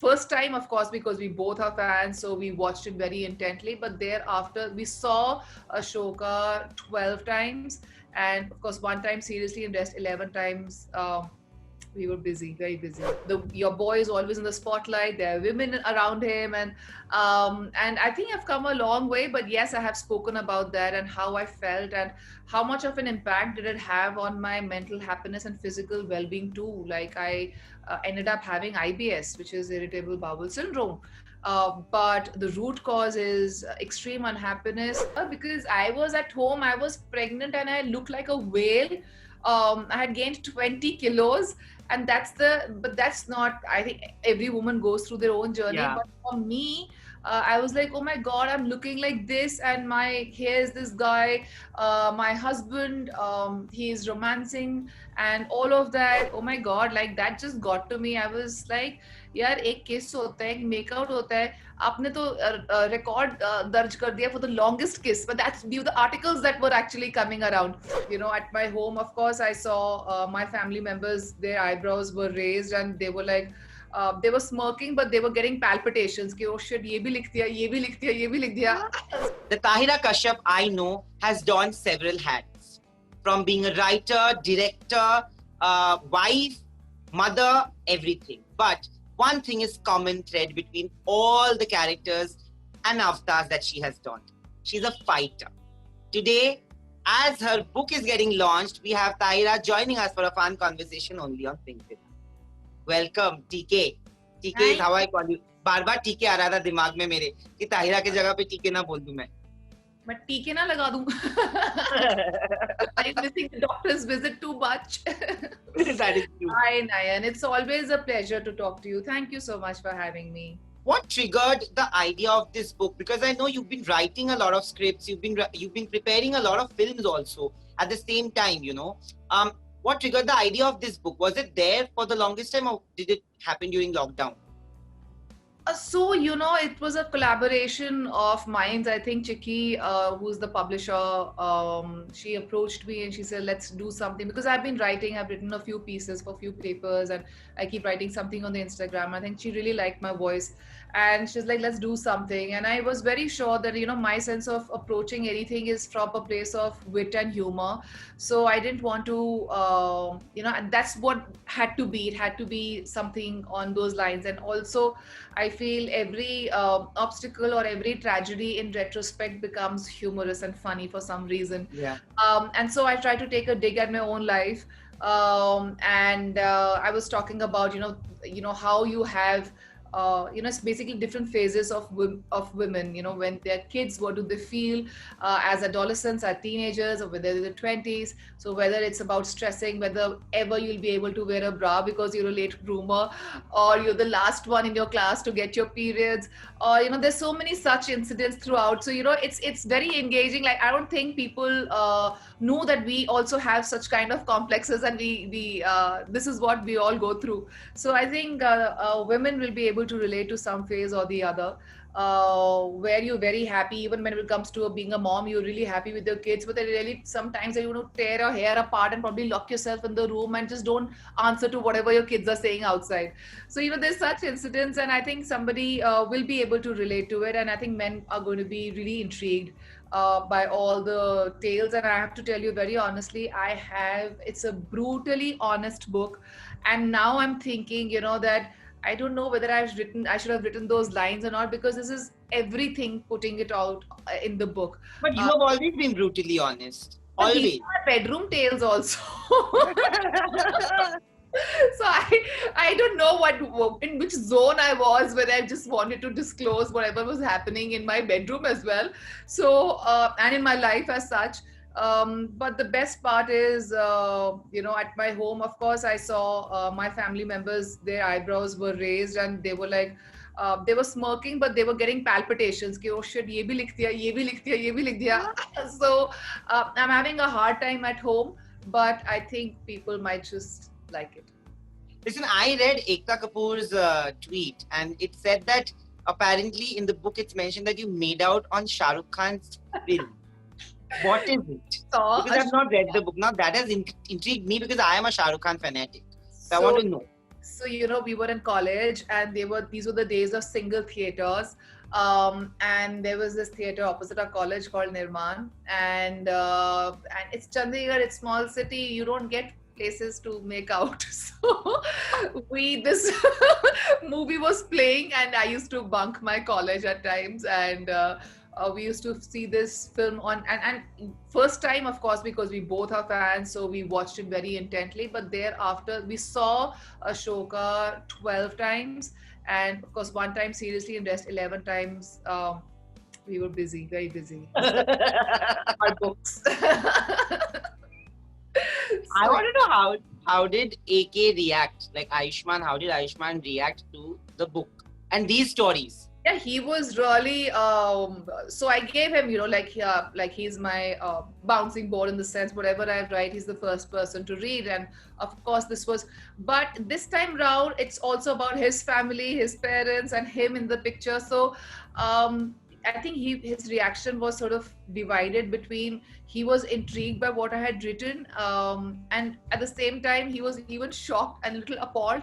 First time, of course, because we both are fans, so we watched it very intently. But thereafter, we saw Ashoka 12 times, and of course, one time seriously, and rest 11 times. We were busy, very busy. Your boy is always in the spotlight. There are women around him, and I think I've come a long way. But yes, I have spoken about that and how I felt and how much of an impact did it have on my mental happiness and physical well-being too. Like I ended up having IBS, which is irritable bowel syndrome. But the root cause is extreme unhappiness because I was at home, I was pregnant, and I looked like a whale. I had gained 20 kilos, and but that's not, I think every woman goes through their own journey. Yeah. But for me, I was like, oh my God, I'm looking like this, and here's this guy, my husband, he's romancing, and all of that. Oh my God, like that just got to me. I was like, यार एक किस होता है, एक make-out होता है, आपने तो रिकॉर्ड दर्ज कर दिया for the longest kiss, but that's due the articles that were actually coming around. You know, at my home, of course, I saw my family members, their eyebrows were raised, and they were like, they were smirking, but they were getting palpitations. कि, oh shit, ये भी लिख दिया, ये भी लिख दिया, ये भी लिख दिया. The Tahira Kashyap I know has donned several hats, from being a writer, director, wife, mother, everything. But one thing is common thread between all the characters and avatars that she has donned. She's a fighter. Today, as her book is getting launched, we have Tahira joining us for a fun conversation only on LinkedIn. Welcome, TK. TK is how I call you. Bar bar TK आ रहा था दिमाग में मेरे कि ताहिरा की जगह पे TK ना बोल दूं मैं. मैं टीके ना लगा दूं. I'm missing the doctor's visit too much. That is true. Hi, Nayan. It's always a pleasure to talk to you. Thank you so much for having me. What triggered the idea of this book? Because I know you've been writing a lot of scripts, you've been preparing a lot of films also at the same time, you know. What triggered the idea of this book? Was it there for the longest time, or did it happen during lockdown? So, you know, it was a collaboration of minds. I think Chiki, who's the publisher, she approached me and she said, let's do something. Because I've been writing, I've written a few pieces for a few papers, and I keep writing something on the Instagram. I think she really liked my voice. And she's like, let's do something. And I was very sure that, you know, my sense of approaching anything is from a place of wit and humor. So I didn't want to, you know, and that's what had to be. It had to be something on those lines. And also, I feel every obstacle or every tragedy in retrospect becomes humorous and funny for some reason. Yeah. And so I try to take a dig at my own life. And I was talking about, you know how you have you know, it's basically different phases of women. You know, when they're kids, what do they feel as adolescents, as teenagers, or whether they're the 20s. So whether it's about stressing whether ever you'll be able to wear a bra because you're a late bloomer, or you're the last one in your class to get your periods, or you know, there's so many such incidents throughout. So you know, it's very engaging. Like, I don't think people know that we also have such kind of complexes, and we this is what we all go through. So I think women will be able to relate to some phase or the other, where you're very happy, even when it comes to being a mom, you're really happy with your kids, but then really sometimes you know, tear your hair apart and probably lock yourself in the room and just don't answer to whatever your kids are saying outside. So you know, there's such incidents, and I think somebody will be able to relate to it, and I think men are going to be really intrigued by all the tales. And I have to tell you very honestly, it's a brutally honest book, and now I'm thinking, you know, that I don't know whether I should have written those lines or not, because this is everything putting it out in the book. But you have always been brutally honest. Always. These are bedroom tales also. So I don't know in which zone I was, when I just wanted to disclose whatever was happening in my bedroom as well. So and in my life as such. But the best part is, you know, at my home, of course, I saw my family members, their eyebrows were raised, and they were like, they were smirking, but they were getting palpitations. Ki, oh shit, ye bhi likh diya, ye bhi likh diya, ye bhi likh diya. So I'm having a hard time at home, but I think people might just like it. Listen, I read Ekta Kapoor's tweet, and it said that apparently in the book it's mentioned that you made out on Shah Rukh Khan's film. What is it? So, because I've not read the book. Now that has intrigued me, because I am a Shah Rukh Khan fanatic. So I want to know. So we were in college, and these were the days of single theaters. And there was this theater opposite our college called Nirman, and it's Chandigarh, it's small city, you don't get places to make out. So we this movie was playing, and I used to bunk my college at times, and we used to see this film on, and first time, of course, because we both are fans, so we watched it very intently. But thereafter we saw Ashoka 12 times, and of course one time seriously, and rest 11 times we were busy, very busy. Our books. I So want to know how did AK react? Like Ayushmann, how did Ayushmann react to the book and these stories? yeah, he was really so I gave him, like he's my bouncing board, in the sense whatever I write, he's the first person to read. And of course this was, but this time round it's also about his family, his parents, and him in the picture. So I think his reaction was sort of divided between, he was intrigued by what I had written, and at the same time he was even shocked and a little appalled.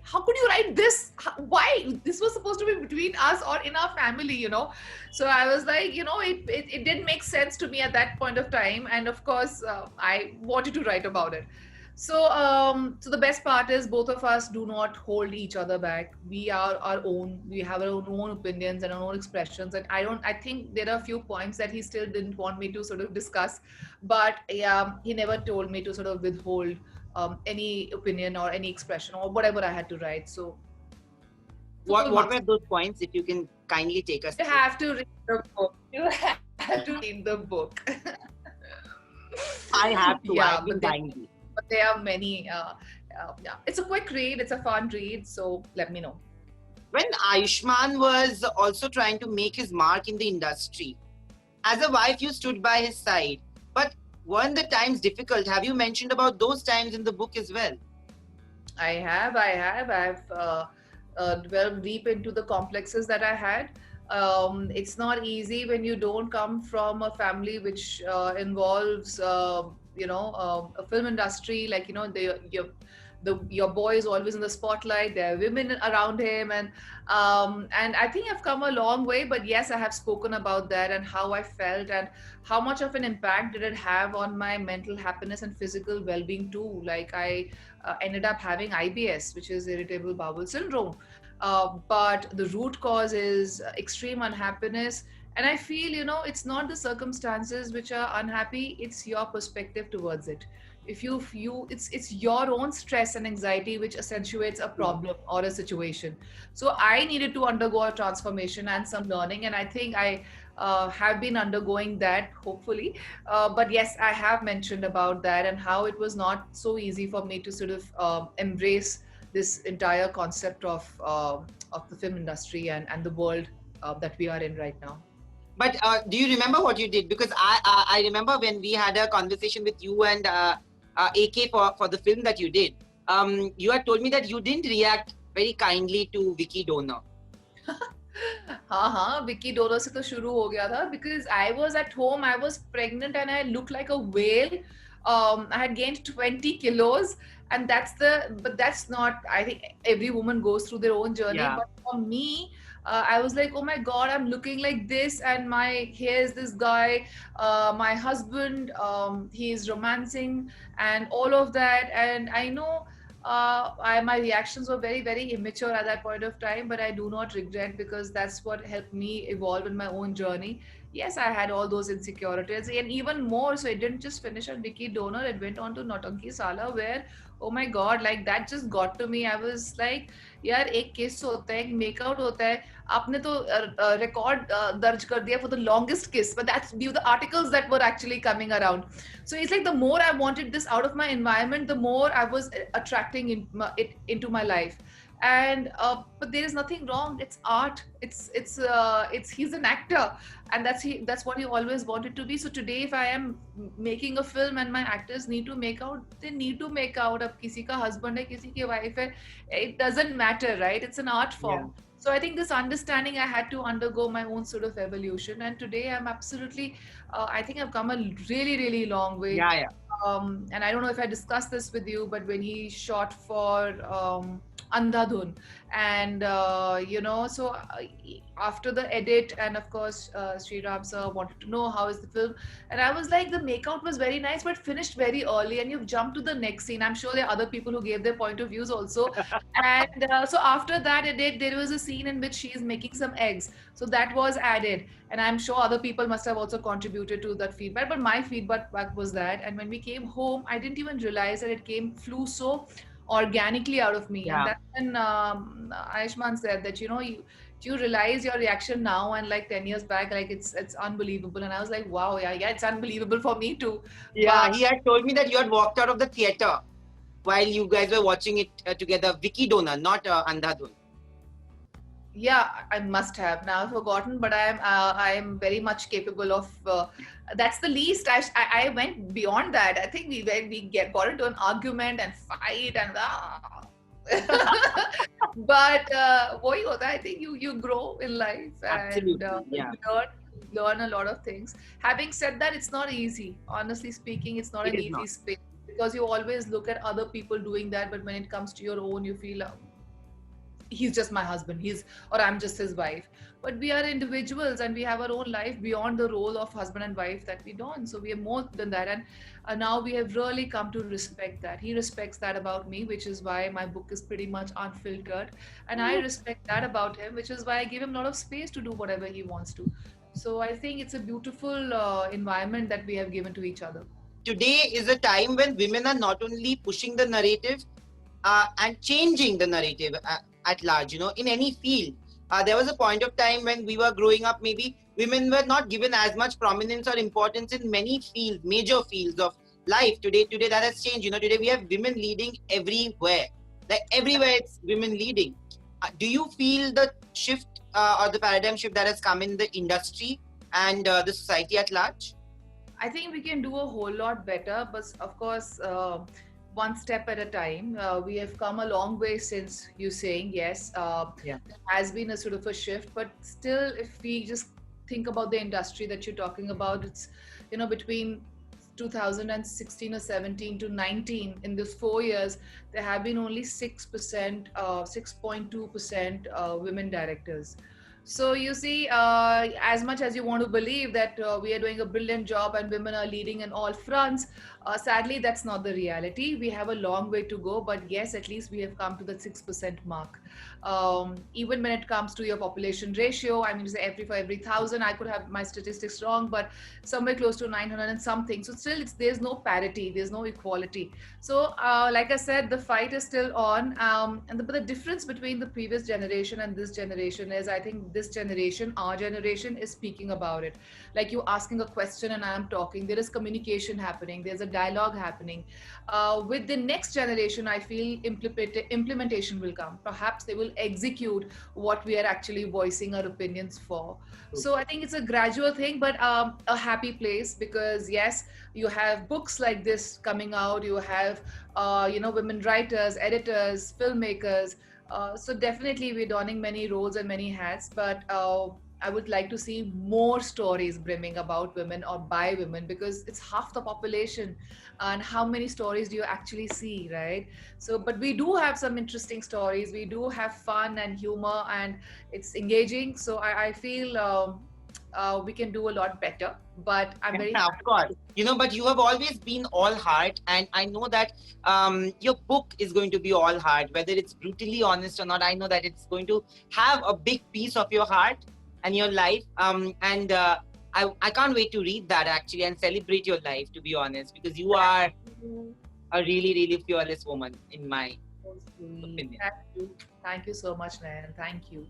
How could you write this? Why? This was supposed to be between us or in our family. So I was like, it didn't make sense to me at that point of time, and of course I wanted to write about it. So the best part is both of us do not hold each other back. We are our own. We have our own opinions and our own expressions. And I think there are a few points that he still didn't want me to sort of discuss, but yeah, he never told me to sort of withhold any opinion or any expression or whatever I had to write. So What were those points? If you can kindly take us you through. have to read the book. You have to read the book. I have to. Yeah, I've been dying. but there are many. Yeah, it's a quick read. It's a fun read. So let me know. When Ayushmann was also trying to make his mark in the industry, as a wife, you stood by his side. But weren't the times difficult? Have you mentioned about those times in the book as well? I've delved deep into the complexes that I had. It's not easy when you don't come from a family which involves, a film industry. Like, your boy is always in the spotlight. There are women around him, and I think I've come a long way. But yes, I have spoken about that and how I felt, and how much of an impact did it have on my mental happiness and physical well-being too. Like, I ended up having IBS, which is irritable bowel syndrome. But the root cause is extreme unhappiness. And I feel, it's not the circumstances which are unhappy, it's your perspective towards it. If it's your own stress and anxiety which accentuates a problem or a situation. So I needed to undergo a transformation and some learning, and I think I have been undergoing that, hopefully. But yes, I have mentioned about that and how it was not so easy for me to sort of embrace this entire concept of the film industry and the world that we are in right now. But do you remember what you did? Because I remember when we had a conversation with you and AK for the film that you did. You had told me that you didn't react very kindly to Vicky Donor. हाँ, Vicky donor से तो शुरू हो गया था, because I was at home, I was pregnant, and I looked like a whale. I had gained 20 kilos, and that's not, I think every woman goes through their own journey. Yeah. But for me, I was like, oh my God, I'm looking like this, and here's this guy, my husband, he is romancing and all of that. And I know my reactions were very, very immature at that point of time, but I do not regret, because that's what helped me evolve in my own journey. Yes, I had all those insecurities, and even more. So it didn't just finish at Vicky Donor, it went on to Nautanki Sala, where, oh my God, like that just got to me. I was like, यार एक किस होता है, एक make-out होता है, आपने तो रिकॉर्ड दर्ज कर दिया for the longest kiss, but that's due the articles that were actually coming around. So it's like the more I wanted this out of my environment, the more I was attracting it into my life. And but there is nothing wrong. It's art. It's he's an actor, and that's what he always wanted to be. So today, if I am making a film and my actors need to make out, they need to make out. Ab kisi ka husband hai, kisi ki wife hai, it doesn't matter, right? It's an art form. Yeah. So I think this understanding, I had to undergo my own sort of evolution, and today I'm absolutely, I think I've come a really, really long way. Yeah, yeah. And I don't know if I discussed this with you, but when he shot for Andhadhun. And so after the edit, and of course Sri Ram sir wanted to know how is the film, and I was like, the makeout was very nice but finished very early, and you've jumped to the next scene. I'm sure there are other people who gave their point of views also. And so after that edit, there was a scene in which she is making some eggs, so that was added, and I'm sure other people must have also contributed to that feedback, but my feedback was that. And when we came home, I didn't even realize that it flew so organically out of me. And Yeah, that's when Ayushman said that, you realize your reaction now and like 10 years back, like it's unbelievable. And I was like, wow, yeah, it's unbelievable for me too. But yeah. He had told me that you had walked out of the theater while you guys were watching it together. Vicky Dona, not Andhadhun. yeah, I must have now forgotten, but I am very much capable of. That's the least. I went beyond that. I think we got into an argument and fight and but वही होता है, I think you grow in life, and Absolutely, yeah. you learn a lot of things. Having said that, it's not easy. Honestly speaking, it's not It an is easy not. space, because you always look at other people doing that, but when it comes to your own, you feel he's just my husband, or I'm just his wife. But we are individuals and we have our own life beyond the role of husband and wife that we don, so we are more than that. And now we have really come to respect that. He respects that about me, which is why my book is pretty much unfiltered, and I respect that about him, which is why I give him a lot of space to do whatever he wants to. So I think it's a beautiful environment that we have given to each other. Today is a time when women are not only pushing the narrative and changing the narrative at large, in any field. There was a point of time when we were growing up, maybe women were not given as much prominence or importance in many fields, major fields of life. Today that has changed. Today we have women leading everywhere. Like everywhere, it's women leading. Do you feel the shift or the paradigm shift that has come in the industry and the society at large? I think we can do a whole lot better, but of course, one step at a time. We have come a long way since you saying yes. Yeah. There has been a sort of a shift, but still, if we just think about the industry that you're talking about, it's between 2016 or 17 to 19, in these 4 years, there have been only 6%, 6.2% women directors. So you see, as much as you want to believe that we are doing a brilliant job and women are leading in all fronts, sadly, that's not the reality. We have a long way to go, but yes, at least we have come to the 6% mark. Even when it comes to your population ratio, I mean, say for every 1,000, I could have my statistics wrong, but somewhere close to 900 and something. So still, there's no parity, there's no equality. So, like I said, the fight is still on. But the difference between the previous generation and this generation is, I think this generation, our generation, is speaking about it. Like you asking a question and I'm talking. There is communication happening. There's a dialogue happening. With the next generation, I feel implementation will come. Perhaps they will execute what we are actually voicing our opinions for. So I think it's a gradual thing, but a happy place, because yes, you have books like this coming out. You have women writers, editors, filmmakers. So definitely we're donning many roles and many hats, but I would like to see more stories brimming about women or by women, because it's half the population. And how many stories do you actually see, right? So, but we do have some interesting stories. We do have fun and humor, and it's engaging. So I feel we can do a lot better. But I'm very Of course. But you have always been all heart, and I know that your book is going to be all heart, whether it's brutally honest or not. I know that it's going to have a big piece of your heart and your life. And I can't wait to read that actually and celebrate your life, to be honest, because you are a really, really fearless woman, in my opinion. Thank you. Thank you so much, Nayan. Thank you.